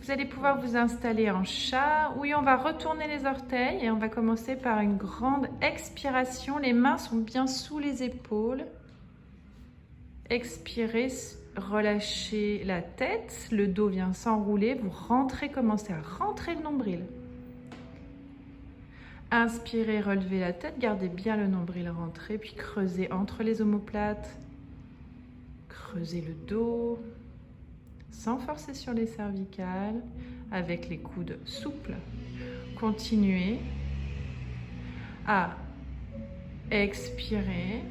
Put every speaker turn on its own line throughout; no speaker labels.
Vous allez pouvoir vous installer en chat. Oui, on va retourner les orteils et on va commencer par une grande expiration. Les mains sont bien sous les épaules. Expirez, relâchez la tête, le dos vient s'enrouler, vous rentrez, commencez à rentrer le nombril. Inspirez, relevez la tête, gardez bien le nombril rentré, puis creusez entre les omoplates. Creusez le dos, sans forcer sur les cervicales, avec les coudes souples. Continuez à expirer,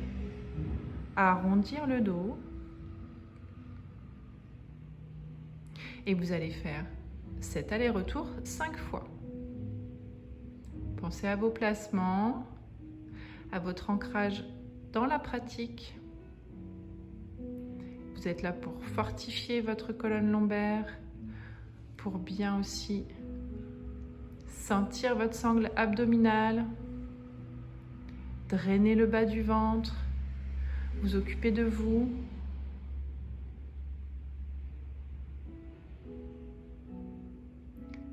arrondir le dos. Et vous allez faire cet aller-retour 5 fois. Pensez à vos placements, à votre ancrage dans la pratique. Vous êtes là pour fortifier votre colonne lombaire, pour bien aussi sentir votre sangle abdominale, drainer le bas du ventre, vous occuper de vous.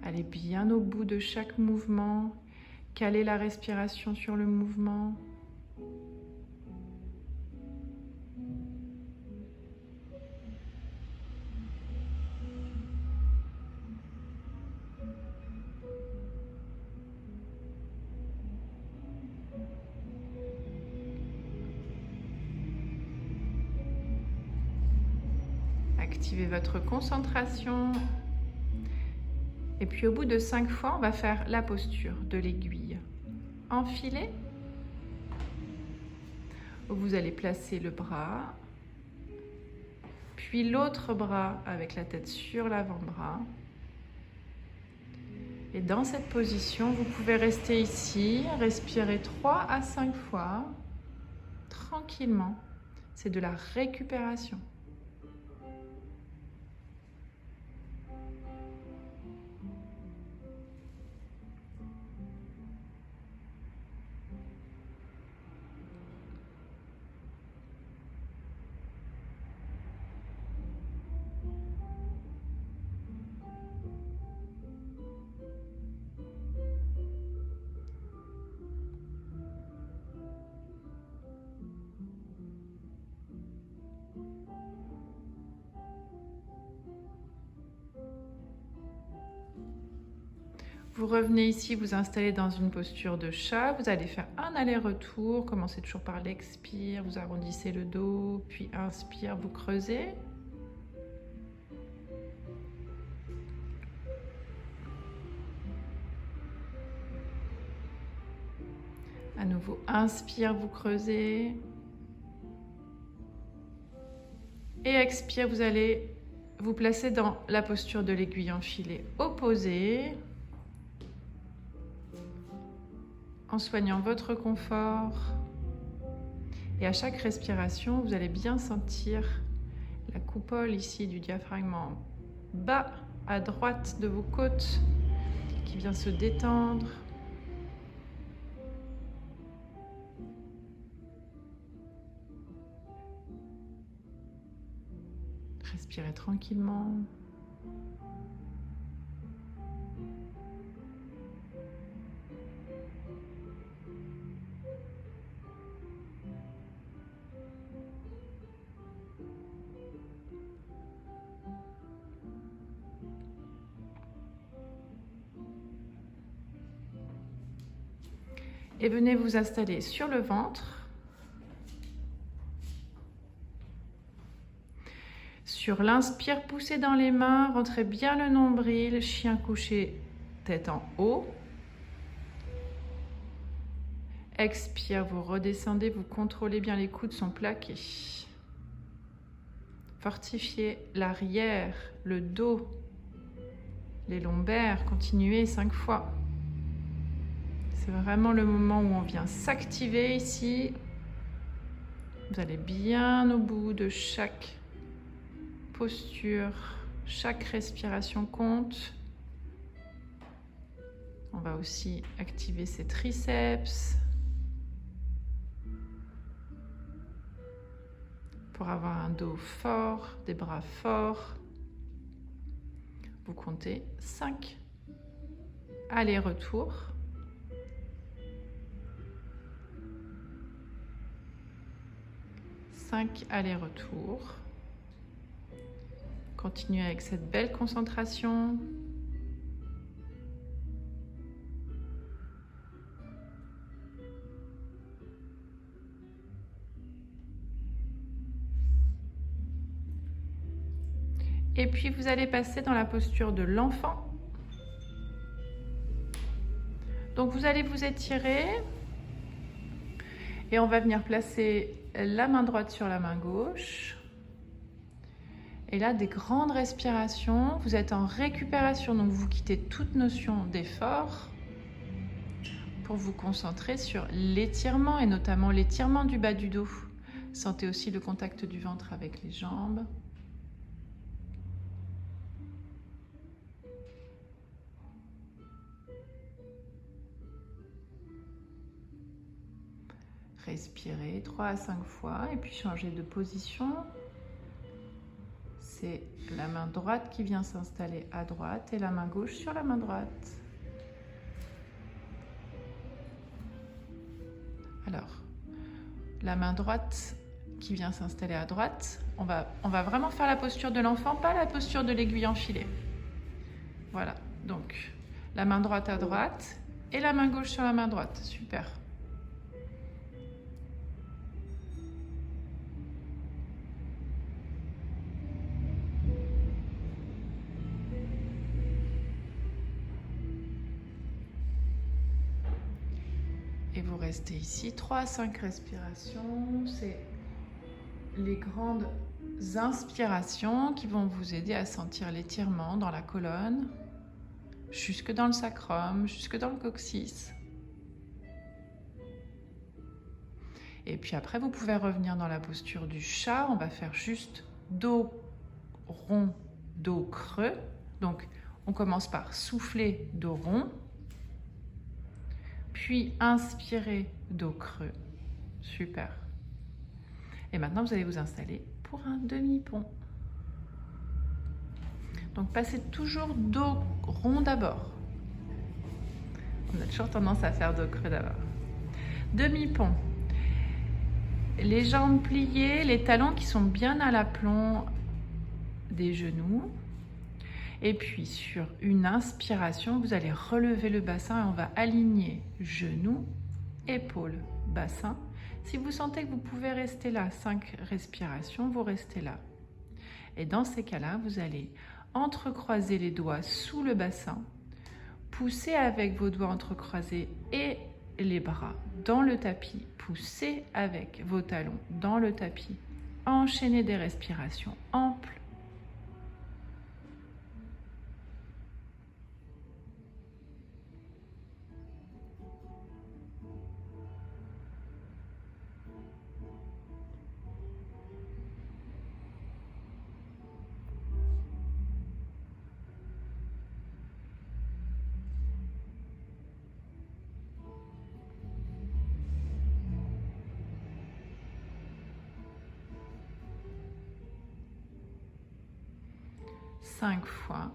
Allez bien au bout de chaque mouvement, calez la respiration sur le mouvement. Activez votre concentration. Et puis au bout de 5 fois, on va faire la posture de l'aiguille. Enfilez. Vous allez placer le bras, puis l'autre bras avec la tête sur l'avant-bras. Et dans cette position, vous pouvez rester ici, respirer 3 à 5 fois, tranquillement. C'est de la récupération. Vous revenez ici, vous installez dans une posture de chat. Vous allez faire un aller-retour. Commencez toujours par l'expire. Vous arrondissez le dos, puis inspire, vous creusez. À nouveau, inspire, vous creusez. Et expire, vous allez vous placer dans la posture de l'aiguille enfilée opposée. En soignant votre confort. Et à chaque respiration, vous allez bien sentir la coupole ici du diaphragme en bas à droite de vos côtes qui vient se détendre. Respirez tranquillement. Et venez vous installer sur le ventre. Sur l'inspire, poussez dans les mains, rentrez bien le nombril, chien couché, tête en haut. Expire, vous redescendez, vous contrôlez bien, les coudes sont plaqués. Fortifiez l'arrière, le dos, les lombaires, continuez 5 fois. C'est vraiment le moment où on vient s'activer ici. Vous allez bien au bout de chaque posture, chaque respiration compte. On va aussi activer ses triceps pour avoir un dos fort, des bras forts. Vous comptez 5 allers-retours. 5 allers-retours. Continuez avec cette belle concentration. Et puis vous allez passer dans la posture de l'enfant. Donc vous allez vous étirer et on va venir placer la main droite sur la main gauche. Et là, des grandes respirations. Vous êtes en récupération, donc vous quittez toute notion d'effort pour vous concentrer sur l'étirement et notamment l'étirement du bas du dos. Sentez aussi le contact du ventre avec les jambes. Respirez 3 à 5 fois et puis changez de position. C'est la main droite qui vient s'installer à droite et la main gauche sur la main droite. Alors, la main droite qui vient s'installer à droite, on va vraiment faire la posture de l'enfant, pas la posture de l'aiguille enfilée. Voilà, donc la main droite à droite et la main gauche sur la main droite. Super. Et vous restez ici, 3 à 5 respirations. C'est les grandes inspirations qui vont vous aider à sentir l'étirement dans la colonne, jusque dans le sacrum, jusque dans le coccyx. Et puis après, vous pouvez revenir dans la posture du chat. On va faire juste dos rond, dos creux. Donc, on commence par souffler, dos rond. Puis inspirez, dos creux. Super. Et maintenant, vous allez vous installer pour un demi-pont. Donc, passez toujours dos rond d'abord. On a toujours tendance à faire dos creux d'abord. Demi-pont. Les jambes pliées, les talons qui sont bien à l'aplomb des genoux. Et puis, sur une inspiration, vous allez relever le bassin et on va aligner genoux, épaules, bassin. Si vous sentez que vous pouvez rester là, 5 respirations, vous restez là. Et dans ces cas-là, vous allez entrecroiser les doigts sous le bassin, pousser avec vos doigts entrecroisés et les bras dans le tapis, poussez avec vos talons dans le tapis, enchaînez des respirations amples. Cinq fois.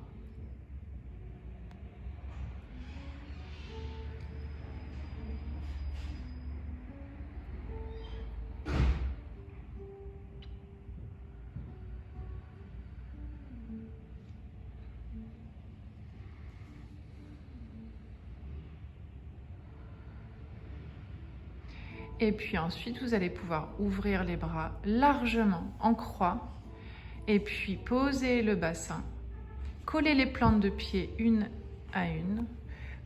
Et puis ensuite, vous allez pouvoir ouvrir les bras largement en croix. Et puis poser le bassin. Coller les plantes de pied une à une.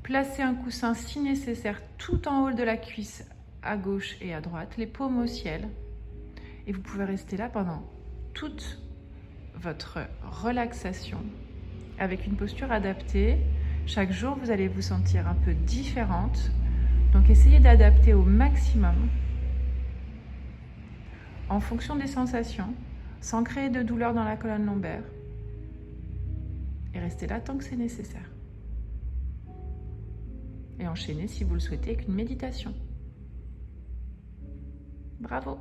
Placer un coussin si nécessaire tout en haut de la cuisse à gauche et à droite. Les paumes au ciel. Et vous pouvez rester là pendant toute votre relaxation avec une posture adaptée. Chaque jour, vous allez vous sentir un peu différente. Donc, essayez d'adapter au maximum en fonction des sensations, sans créer de douleur dans la colonne lombaire. Et restez là tant que c'est nécessaire. Et enchaînez, si vous le souhaitez, avec une méditation. Bravo!